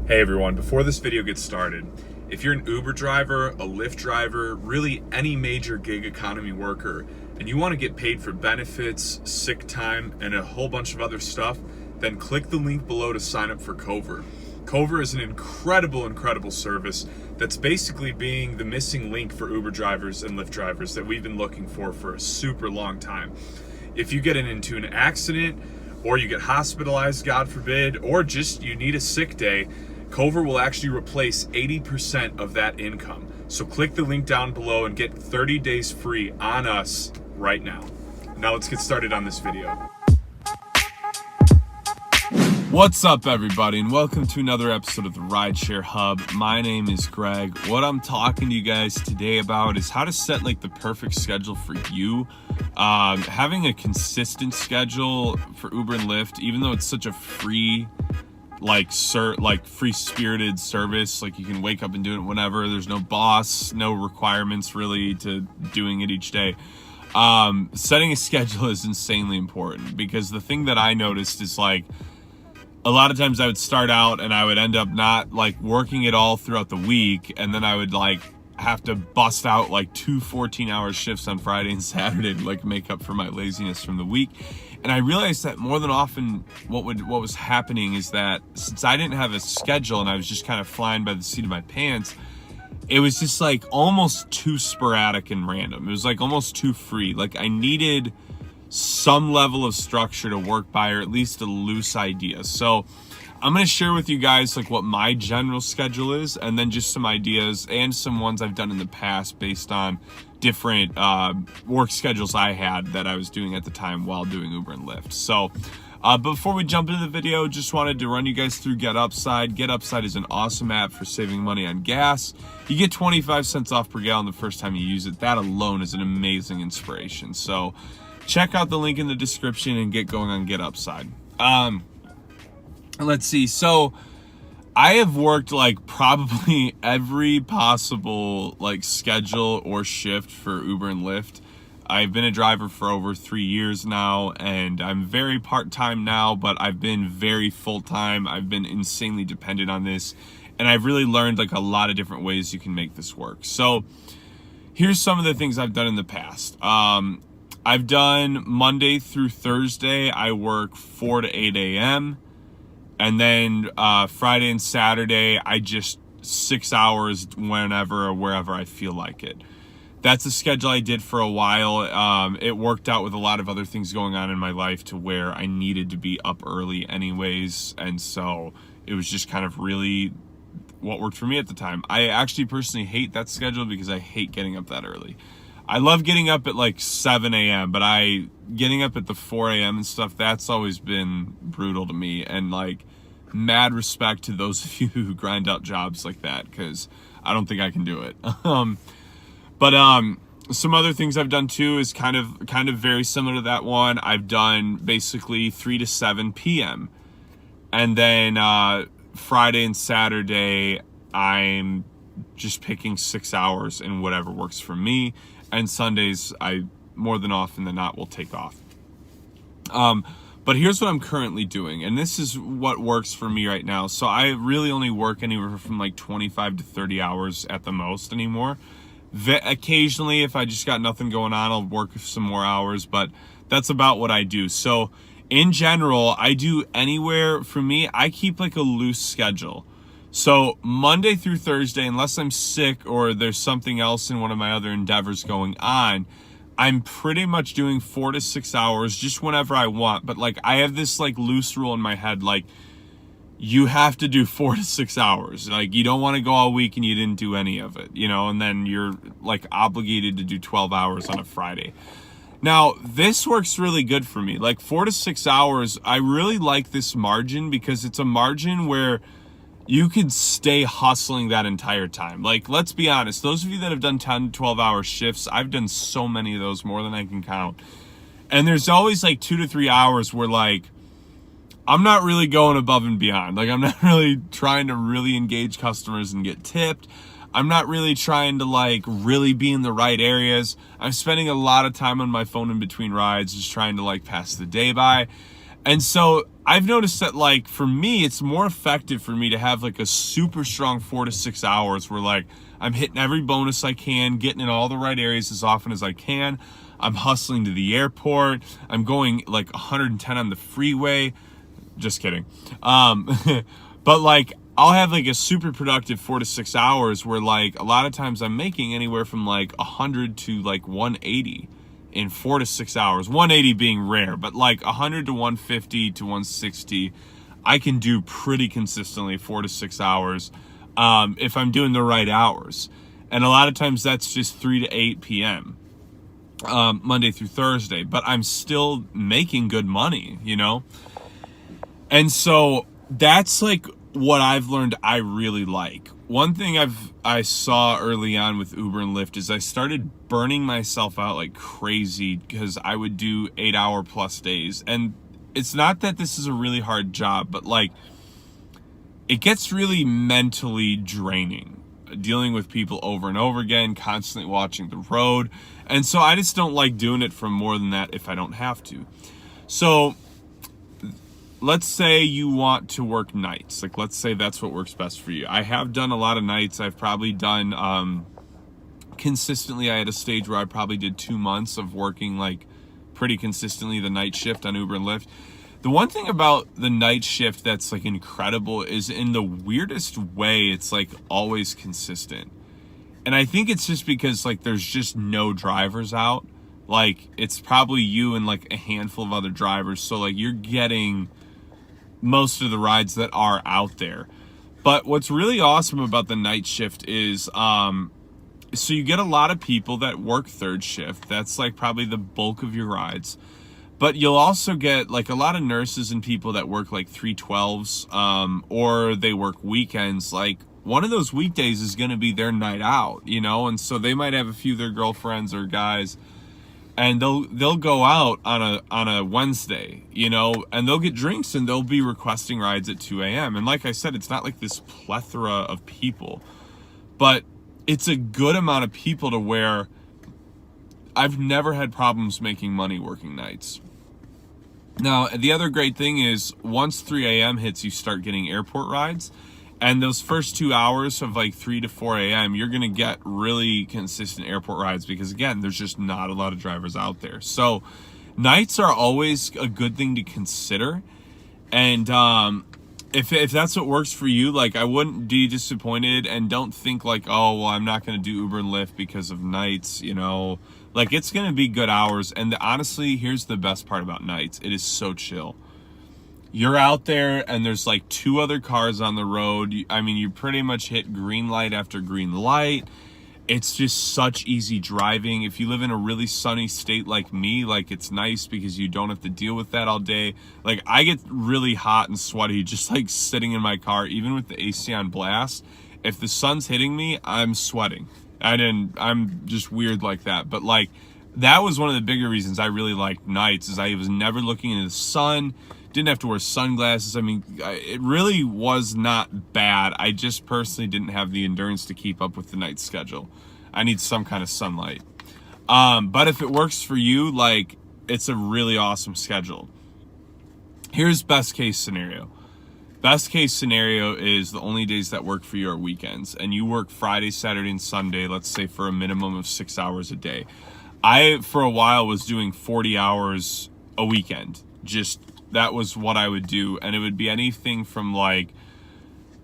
Hey everyone, before this video gets started, if you're an Uber driver, a Lyft driver, really any major gig economy worker, and you want to get paid for benefits, sick time, and a whole bunch of other stuff, then click the link below to sign up for Cover. Cover is an incredible service that's basically being the missing link for Uber drivers and Lyft drivers that we've been looking for a super long time. If you get into an accident, or you get hospitalized, God forbid, or just you need a sick day, Cover will actually replace 80% of that income. So click the link down below and get 30 days free on us right now. Now let's get started on this video. What's up, everybody, and welcome to another episode of the Rideshare Hub. My name is Greg. What I'm talking to you guys today about is how to set like the perfect schedule for you. Having a consistent schedule for Uber and Lyft, even though it's such a free free-spirited service, like you can wake up and do it whenever. There's no boss, no requirements really to doing it each day. Setting a schedule is insanely important, because the thing that I noticed is like a lot of times I would start out and I would end up not like working it all throughout the week, and then I would like have to bust out like 2 14-hour shifts on Friday and Saturday to like make up for my laziness from the week. And I realized that more than often what was happening is that since I didn't have a schedule and I was just kind of flying by the seat of my pants, it was just like almost too sporadic and random. It was like almost too free. Like I needed some level of structure to work by, or at least a loose idea. So I'm going to share with you guys like what my general schedule is, and then just some ideas and some ones I've done in the past based on different work schedules I had that I was doing at the time while doing Uber and Lyft. So but before we jump into the video, just wanted to run you guys through GetUpside. GetUpside is an awesome app for saving money on gas. You get 25 cents off per gallon the first time you use it. That alone is an amazing inspiration. So check out the link in the description and get going on GetUpside. Let's see. So I have worked like probably every possible like schedule or shift for Uber and Lyft. I've been a driver for over 3 years now, and I'm very part-time now, but I've been very full-time. I've been insanely dependent on this, and I've really learned like a lot of different ways you can make this work. So here's some of the things I've done in the past. I've done Monday through Thursday. I work 4 to 8 a.m. And then Friday and Saturday, I just 6 hours whenever or wherever I feel like it. That's a schedule I did for a while. It worked out with a lot of other things going on in my life to where I needed to be up early anyways. And so it was just kind of really what worked for me at the time. I actually personally hate that schedule because I hate getting up that early. I love getting up at like 7 a.m., but getting up at the 4 a.m. and stuff, that's always been brutal to me. And like mad respect to those of you who grind out jobs like that, because I don't think I can do it. But some other things I've done too is kind of very similar to that one. I've done basically 3 to 7 p.m. And then Friday and Saturday, I'm just picking 6 hours in whatever works for me. And Sundays, I more than often than not will take off. But here's what I'm currently doing, and this is what works for me right now. So I really only work anywhere from like 25 to 30 hours at the most anymore. Occasionally, if I just got nothing going on, I'll work some more hours, but that's about what I do. So in general, I do anywhere, for me, I keep like a loose schedule. So Monday through Thursday, unless I'm sick or there's something else in one of my other endeavors going on, I'm pretty much doing 4 to 6 hours just whenever I want. But like I have this like loose rule in my head, like you have to do 4 to 6 hours. Like you don't want to go all week and you didn't do any of it, you know, and then you're like obligated to do 12 hours on a Friday. Now, this works really good for me. Like 4 to 6 hours, I really like this margin because it's a margin where you could stay hustling that entire time. Like, let's be honest, those of you that have done 10, 12-hour shifts, I've done so many of those, more than I can count. And there's always like 2 to 3 hours where like, I'm not really going above and beyond. Like, I'm not really trying to really engage customers and get tipped. I'm not really trying to like really be in the right areas. I'm spending a lot of time on my phone in between rides, just trying to like pass the day by. And so I've noticed that, like, for me, it's more effective for me to have like a super strong 4 to 6 hours where like I'm hitting every bonus I can, getting in all the right areas as often as I can. I'm hustling to the airport. I'm going like 110 on the freeway. Just kidding. But like I'll have like a super productive 4 to 6 hours where like a lot of times I'm making anywhere from like 100 to like 180 in 4 to 6 hours. 180 being rare, but like 100 to 150 to 160 I can do pretty consistently 4 to 6 hours if I'm doing the right hours. And a lot of times that's just 3 to 8 p.m. Monday through Thursday, but I'm still making good money, you know? And so that's like what I've learned I really like. One thing I saw early on with Uber and Lyft is I started burning myself out like crazy because I would do 8-hour plus days. And it's not that this is a really hard job, but like it gets really mentally draining dealing with people over and over again, constantly watching the road. And so I just don't like doing it for more than that if I don't have to. So let's say you want to work nights. Like, let's say that's what works best for you. I have done a lot of nights. I've probably done consistently. I had a stage where I probably did 2 months of working like pretty consistently the night shift on Uber and Lyft. The one thing about the night shift that's like incredible is in the weirdest way, it's like always consistent. And I think it's just because like there's just no drivers out. Like it's probably you and like a handful of other drivers. So like you're getting most of the rides that are out there. But what's really awesome about the night shift is so you get a lot of people that work third shift. That's like probably the bulk of your rides. But you'll also get like a lot of nurses and people that work like 312s or they work weekends. Like one of those weekdays is going to be their night out, you know, and so they might have a few of their girlfriends or guys and they'll go out on a Wednesday, you know, and they'll get drinks and they'll be requesting rides at 2 a.m. And like I said, it's not like this plethora of people, but it's a good amount of people to where I've never had problems making money working nights. Now, the other great thing is once 3 a.m. hits, you start getting airport rides. And those first 2 hours of like 3 to 4 a.m., you're going to get really consistent airport rides because, again, there's just not a lot of drivers out there. So nights are always a good thing to consider. And if that's what works for you, like I wouldn't be disappointed and don't think like, oh, well, I'm not going to do Uber and Lyft because of nights, you know. Like it's going to be good hours. And honestly, here's the best part about nights. It is so chill. You're out there and there's like 2 other cars on the road. I mean, you pretty much hit green light after green light. It's just such easy driving. If you live in a really sunny state like me, like it's nice because you don't have to deal with that all day. Like I get really hot and sweaty just like sitting in my car, even with the AC on blast. If the sun's hitting me, I'm sweating. I'm just weird like that. But like that was one of the bigger reasons I really liked nights is I was never looking into the sun. Didn't have to wear sunglasses. I mean, it really was not bad. I just personally didn't have the endurance to keep up with the night schedule. I need some kind of sunlight. But if it works for you, like it's a really awesome schedule. Here's best case scenario. Best case scenario is the only days that work for you are weekends and you work Friday, Saturday, and Sunday, let's say for a minimum of 6 hours a day. I, for a while, was doing 40 hours a weekend. Just that was what I would do. And it would be anything from like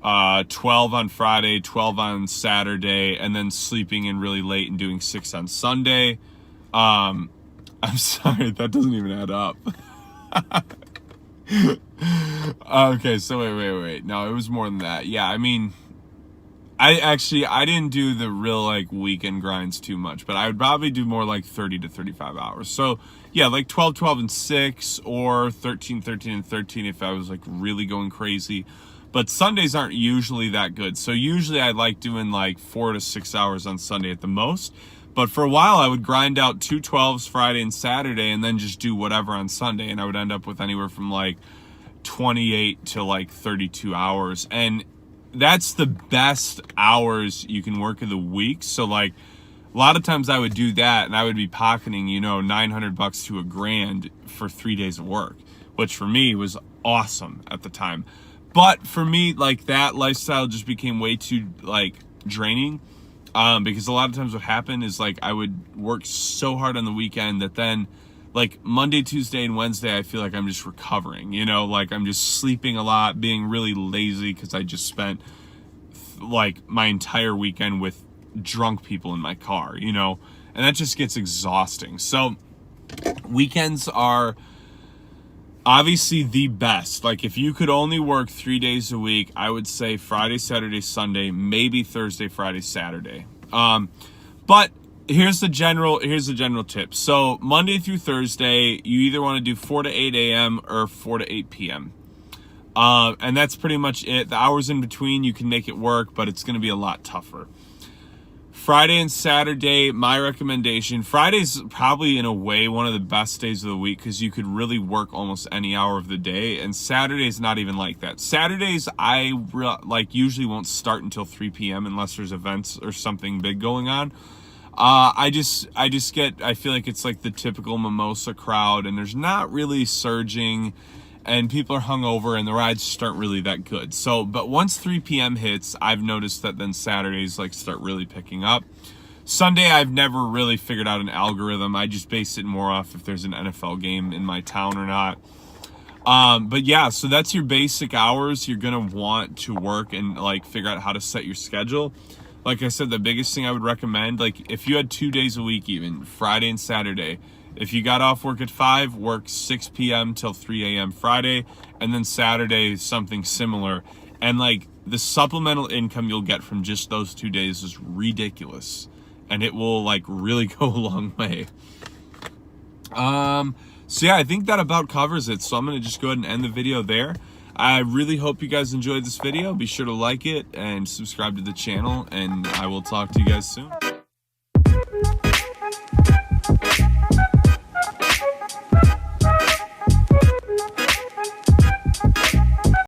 12 on Friday, 12 on Saturday, and then sleeping in really late and doing 6 on Sunday. I'm sorry, that doesn't even add up. Okay, so wait. No, it was more than that. Yeah, I mean, I didn't do the real like weekend grinds too much, but I would probably do more like 30 to 35 hours. So yeah, like 12, 12, and 6 or 13, 13, and 13 if I was like really going crazy. But Sundays aren't usually that good. So usually I like doing like 4 to 6 hours on Sunday at the most. But for a while I would grind out 2 12s Friday and Saturday and then just do whatever on Sunday. And I would end up with anywhere from like 28 to like 32 hours. And that's the best hours you can work of the week. So like a lot of times I would do that and I would be pocketing, you know, $900 to $1,000 for 3 days of work, which for me was awesome at the time. But for me, like, that lifestyle just became way too, like, draining. Because a lot of times what happened is, like, I would work so hard on the weekend that then, like, Monday, Tuesday, and Wednesday, I feel like I'm just recovering, you know, like, I'm just sleeping a lot, being really lazy because I just spent, like, my entire weekend with drunk people in my car, you know, and that just gets exhausting. So weekends are obviously the best. Like, if you could only work 3 days a week, I would say Friday, Saturday, Sunday, maybe Thursday, Friday, Saturday. But here's the general tip. So Monday through Thursday, you either want to do 4 to 8 a.m. or 4 to 8 p.m. And that's pretty much it. The hours in between, you can make it work, but it's going to be a lot tougher. Friday and Saturday, my recommendation, Friday's probably in a way one of the best days of the week because you could really work almost any hour of the day, and Saturday's not even like that. Saturdays, I usually won't start until 3 p.m. unless there's events or something big going on. I feel like it's like the typical mimosa crowd, and there's not really surging, and people are hungover, and the rides just aren't really that good. So, but once 3 p.m. hits, I've noticed that then Saturdays like start really picking up. Sunday, I've never really figured out an algorithm. I just base it more off if there's an NFL game in my town or not. But yeah, so that's your basic hours you're gonna want to work and like figure out how to set your schedule. Like I said, the biggest thing I would recommend, like if you had 2 days a week, even Friday and Saturday, if you got off work at 5, work 6 p.m. till 3 a.m. Friday, and then Saturday, something similar. And like the supplemental income you'll get from just those 2 days is ridiculous. And it will like really go a long way. So yeah, I think that about covers it. So I'm going to just go ahead and end the video there. I really hope you guys enjoyed this video. Be sure to like it and subscribe to the channel, and I will talk to you guys soon.